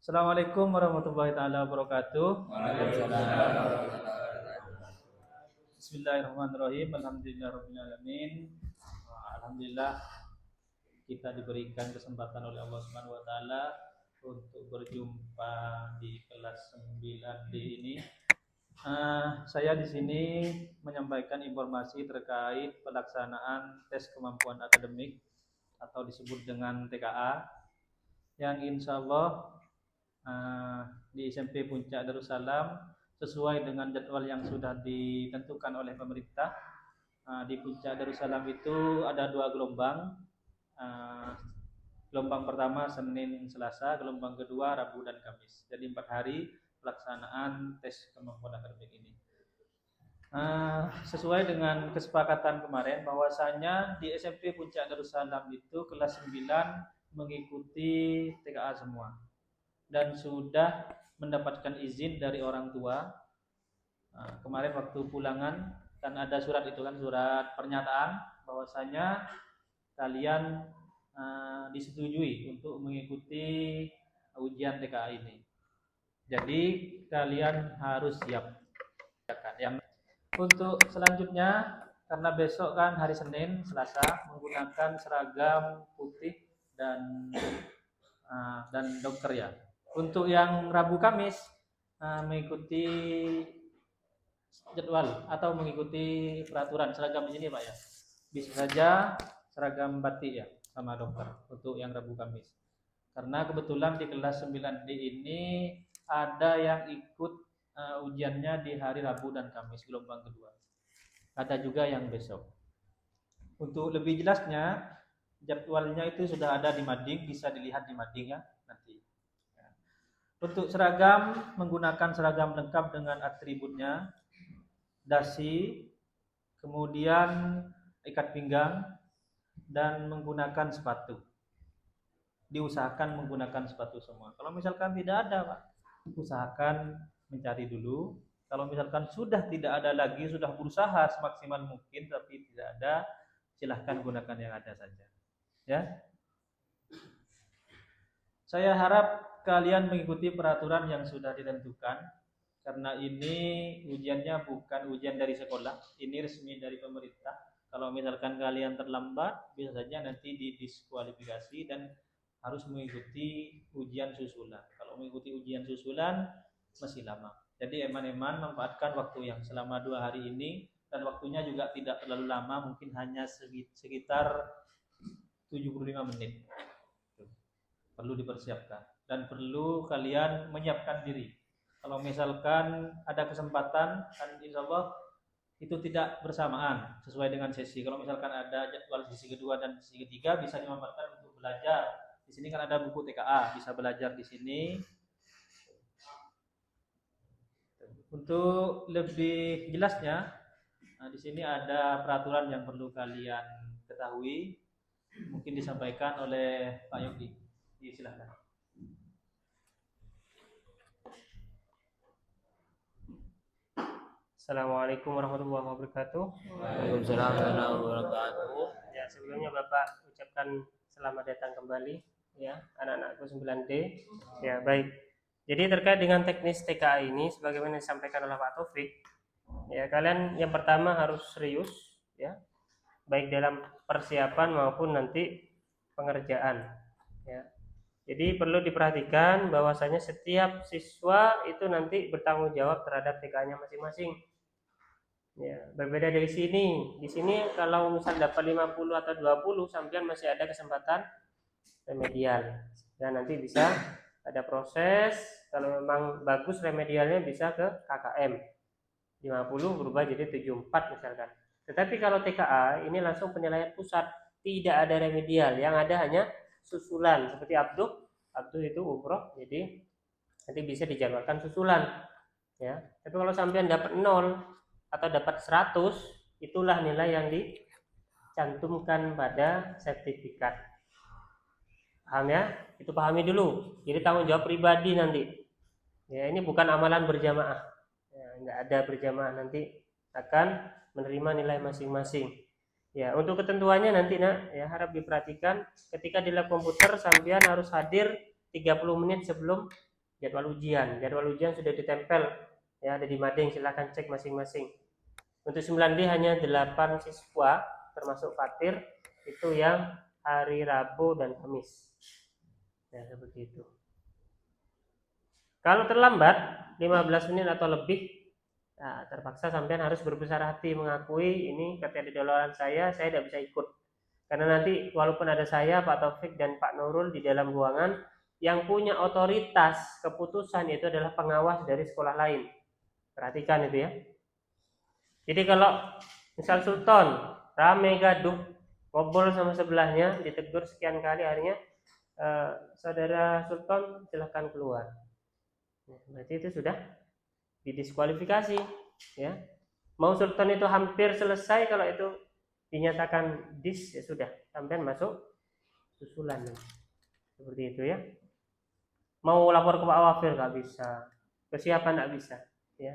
Assalamualaikum warahmatullahi taala wabarakatuh. Bismillahirrahmanirrahim. Alhamdulillahirabbil alamin. Alhamdulillah kita diberikan kesempatan oleh Allah Subhanahu wa taala untuk berjumpa di kelas 9D ini. Saya di sini menyampaikan informasi terkait pelaksanaan tes kemampuan akademik atau disebut dengan TKA yang insya Allah di SMP Puncak Darussalam sesuai dengan jadwal yang sudah ditentukan oleh pemerintah. Di Puncak Darussalam itu ada 2 gelombang. Gelombang pertama Senin Selasa, gelombang kedua Rabu dan Kamis. Jadi 4 hari pelaksanaan tes kemampuan akademik ini. Sesuai dengan kesepakatan kemarin bahwasanya di SMP Puncak Darussalam itu kelas 9 mengikuti TKA semua dan sudah mendapatkan izin dari orang tua. Kemarin waktu pulangan kan ada surat itu kan, surat pernyataan bahwasanya kalian disetujui untuk mengikuti ujian TKA ini. Jadi kalian harus siap. Yang untuk selanjutnya, karena besok kan hari Senin Selasa menggunakan seragam putih dan dokter ya. Untuk yang Rabu Kamis mengikuti jadwal atau mengikuti peraturan seragam di sini Pak ya. Bisa saja seragam batik ya sama dokter untuk yang Rabu Kamis. Karena kebetulan di kelas 9D ini ada yang ikut ujiannya di hari Rabu dan Kamis gelombang kedua. Ada juga yang besok. Untuk lebih jelasnya jadwalnya itu sudah ada di mading, bisa dilihat di mading ya nanti. Untuk seragam menggunakan seragam lengkap dengan atributnya, dasi, kemudian ikat pinggang dan menggunakan sepatu. Diusahakan menggunakan sepatu semua. Kalau misalkan tidak ada, Pak, usahakan mencari dulu. Kalau misalkan sudah tidak ada lagi, sudah berusaha semaksimal mungkin tapi tidak ada, silahkan gunakan yang ada saja. Ya. Saya harap kalian mengikuti peraturan yang sudah ditentukan, karena ini ujiannya bukan ujian dari sekolah, ini resmi dari pemerintah. Kalau misalkan kalian terlambat, bisa saja nanti didiskualifikasi dan harus mengikuti ujian susulan. Kalau mengikuti ujian susulan masih lama. Jadi eman-eman manfaatkan waktu yang selama 2 hari ini, dan waktunya juga tidak terlalu lama, mungkin hanya sekitar 75 menit. Perlu dipersiapkan dan perlu kalian menyiapkan diri. Kalau misalkan ada kesempatan, kan insya Allah itu tidak bersamaan sesuai dengan sesi. Kalau misalkan ada jadwal sesi kedua dan sesi ketiga, bisa dimanfaatkan untuk belajar. Di sini kan ada buku TKA, bisa belajar di sini. Untuk lebih jelasnya, di sini ada peraturan yang perlu kalian ketahui. Mungkin disampaikan oleh Pak Yogi. Silakan. Assalamualaikum warahmatullahi wabarakatuh. Waalaikumsalam warahmatullahi wabarakatuh. Ya, sebelumnya Bapak ucapkan selamat datang kembali ya anak-anakku 9D. Ya, baik. Jadi terkait dengan teknis TKA ini sebagaimana disampaikan oleh Pak Taufik, ya kalian yang pertama harus serius ya, baik dalam persiapan maupun nanti pengerjaan ya. Jadi perlu diperhatikan bahwasanya setiap siswa itu nanti bertanggung jawab terhadap TKA-nya masing-masing. Ya, berbeda dari sini. Di sini kalau misal dapat 50 atau 20, sampean masih ada kesempatan remedial. Dan nanti bisa ada proses, kalau memang bagus remedialnya bisa ke KKM. 50 berubah jadi 74 misalkan. Tetapi kalau TKA ini langsung penilaian pusat, tidak ada remedial, yang ada hanya susulan seperti abdu itu umroh, jadi nanti bisa dijadwalkan susulan ya. Tapi kalau sampean dapat 0 atau dapat 100, itulah nilai yang dicantumkan pada sertifikat. Paham ya? Itu pahami dulu. Jadi tanggung jawab pribadi nanti. Ya, ini bukan amalan berjamaah. Ya, enggak ada berjamaah, nanti akan menerima nilai masing-masing. Ya, untuk ketentuannya nanti ya harap diperhatikan ketika di lab komputer sampean harus hadir 30 menit sebelum jadwal ujian. Jadwal ujian sudah ditempel ya, ada di mading, silahkan cek masing-masing. Untuk 9D hanya 8 siswa termasuk Fatir itu yang hari Rabu dan Kamis. Ya, seperti itu. Kalau terlambat 15 menit atau lebih, nah, terpaksa sampean harus berbesar hati mengakui ini ketidakloyalan saya tidak bisa ikut. Karena nanti walaupun ada saya, Pak Taufik dan Pak Nurul di dalam ruangan, yang punya otoritas keputusan itu adalah pengawas dari sekolah lain. Perhatikan itu ya. Jadi kalau misal Sultan rame gaduh ngobrol sama sebelahnya, ditegur sekian kali, akhirnya saudara Sultan silahkan keluar. Berarti itu sudah didiskualifikasi ya. Mau Sultan itu hampir selesai, kalau itu dinyatakan ya sudah, sampai masuk susulan seperti itu ya. Mau lapor ke Pak Wafir nggak bisa, ke siapa nggak bisa ya.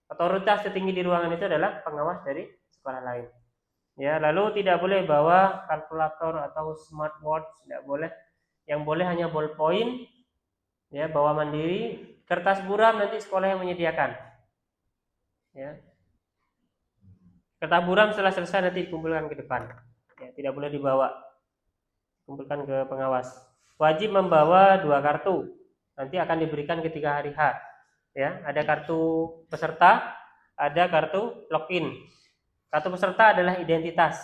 Otoritas tertinggi di ruangan itu adalah pengawas dari sekolah lain ya. Lalu tidak boleh bawa kalkulator atau smartwatch, tidak boleh. Yang boleh hanya ballpoint ya, bawa mandiri. Kertas buram nanti sekolah yang menyediakan ya. Kertas buram setelah selesai nanti dikumpulkan ke depan ya, tidak boleh dibawa, kumpulkan ke pengawas. Wajib membawa 2 kartu, nanti akan diberikan ketika hari H ya. Ada kartu peserta, ada kartu login. Kartu peserta adalah identitas,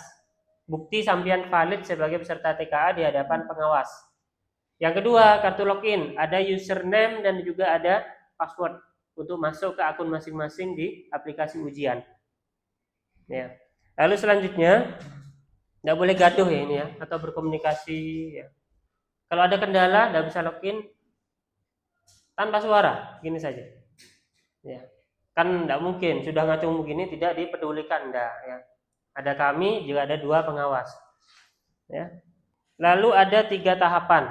bukti sampean valid sebagai peserta TKA di hadapan pengawas. Yang kedua, kartu login, ada username dan juga ada password untuk masuk ke akun masing-masing di aplikasi ujian ya. Lalu selanjutnya tidak boleh gaduh ya ini ya, atau berkomunikasi ya. Kalau ada kendala tidak bisa login tanpa suara, gini saja ya. Kan tidak mungkin sudah ngacung begini tidak dipedulikan, enggak ya. Ada kami, juga ada 2 pengawas ya. Lalu ada 3 tahapan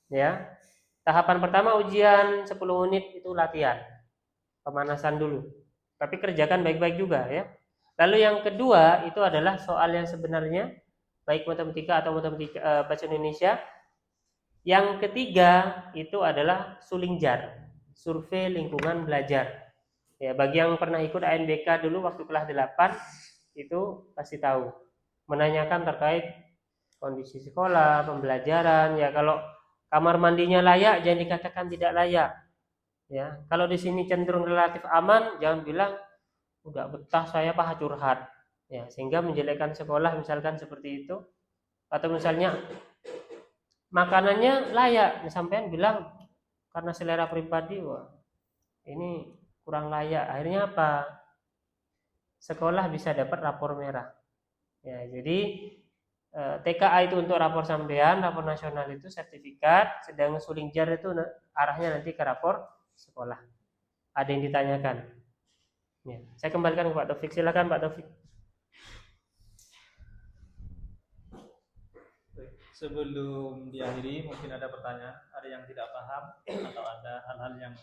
ya. Tahapan pertama ujian 10 menit itu latihan, pemanasan dulu, tapi kerjakan baik-baik juga ya. Lalu yang kedua itu adalah soal yang sebenarnya, baik matematika atau matematika bahasa Indonesia. Yang ketiga itu adalah Sulingjar, survei lingkungan belajar ya. Bagi yang pernah ikut ANBK dulu waktu kelas 8 itu pasti tahu, menanyakan terkait kondisi sekolah, pembelajaran ya. Kalau kamar mandinya layak, jangan dikatakan tidak layak ya. Kalau di sini cenderung relatif aman, jangan bilang udah betah saya Pak curhat ya, sehingga menjelekkan sekolah misalkan seperti itu. Atau misalnya makanannya layak, sampean bilang karena selera pribadi, wah ini kurang layak, akhirnya apa? Sekolah bisa dapat rapor merah ya. Jadi TKA itu untuk rapor sampean, rapor nasional itu sertifikat, sedangkan Sulingjar itu arahnya nanti ke rapor sekolah. Ada yang ditanyakan ya. Saya kembalikan ke Pak Taufik, silakan Pak Taufik. Sebelum diakhiri, mungkin ada pertanyaan, ada yang tidak paham atau ada hal-hal yang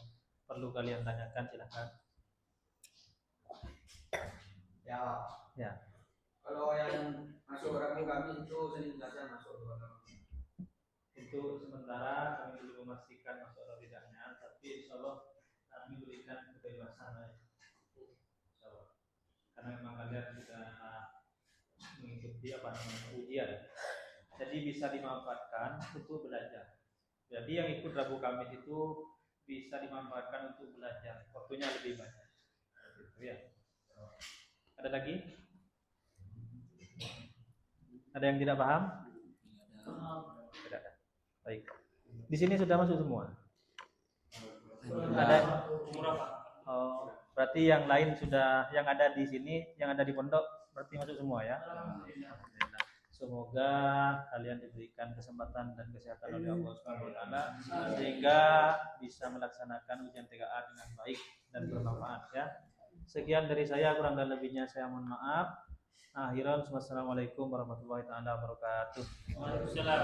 perlu kalian tanyakan, silakan. Ya. Kalau yang masuk Rabu Kamis itu Senin Selasa masuk. Untuk sementara kami belum memastikan masuk atau tidaknya, tapi insya Allah kami berikan kebebasan. Insya Allah. Karena memang kalian sudah mengikuti ujian, jadi bisa dimanfaatkan untuk belajar. Jadi yang ikut Rabu Kamis itu bisa dimanfaatkan untuk belajar, waktunya lebih banyak. Gitu ya. Ada lagi? Ada yang tidak paham? Tidak ada. Baik. Di sini sudah masuk semua. Ada? Oh, berarti yang lain sudah, yang ada di sini, yang ada di pondok, berarti masuk semua ya. Semoga kalian diberikan kesempatan dan kesehatan oleh Allah Subhanahu wa taala sehingga bisa melaksanakan ujian TKA dengan baik dan bermanfaat ya. Sekian dari saya, kurang dan lebihnya saya mohon maaf. Akhiran, wassalamualaikum warahmatullahi taala wabarakatuh. Waalaikumsalam.